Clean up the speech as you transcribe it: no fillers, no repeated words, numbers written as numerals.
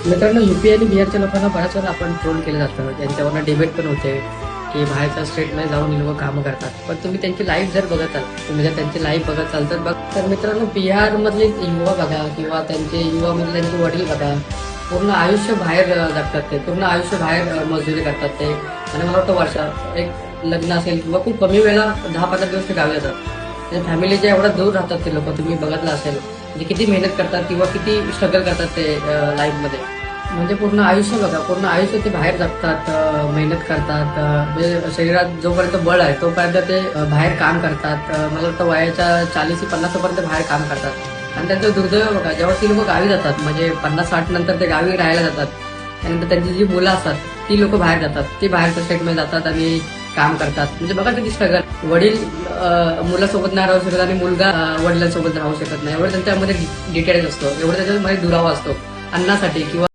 मित्रांनो, यूपी आणि बिहारच्या लोकांना बऱ्याच वेळा आपण ट्रोल केलं जातं. त्यांच्यावरनं डिबेट पण होते की बाहेरच्या स्टेटमध्ये जाऊन लोक कामं करतात. पण तुम्ही त्यांची लाईफ जर बघत आहात, तुम्ही जर त्यांची लाईफ बघत असाल तर मित्रांनो, बिहारमधले युवा बघा किंवा त्यांचे युवामधले त्यांचे वडील बघा, पूर्ण आयुष्य बाहेर जगतात. ते पूर्ण आयुष्य बाहेर मजुरी करतात ते. आणि मला वाटतं वर्षा एक लग्न असेल किंवा खूप कमी वेळा 10-15 दिवस ते गावी जातात. फॅमिलीच्या एवढा दूर राहतात ते लोक. तुम्ही बघितलं असेल म्हणजे किती मेहनत करतात किंवा किती स्ट्रगल करतात ते लाईफमध्ये. म्हणजे पूर्ण आयुष्य बघा, पूर्ण आयुष्य ते बाहेर जगतात, मेहनत करतात. म्हणजे शरीरात जोपर्यंत बळ आहे तोपर्यंत ते बाहेर काम करतात. मला वाटतं वयाच्या 40-50 पर्यंत बाहेर काम करतात. आणि त्यांचं दुर्दैव बघा, जेव्हा ती लोक गावी जातात म्हणजे 50-60 नंतर ते गावी राहायला जातात, त्यानंतर त्यांची जी मुलं असतात ती लोक बाहेर जातात. ती बाहेरच्या स्टेटमध्ये जातात आणि काम करतात. म्हणजे बघा किती स्ट्रगल. वडील मुलासोबत नाही राहू शकत आणि मुलगा वडिलांसोबत राहू शकत नाही. एवढं त्यांच्यामध्ये डिटेल्स असतो, एवढं त्याच्यामध्ये दुरावा असतो अन्नासाठी किंवा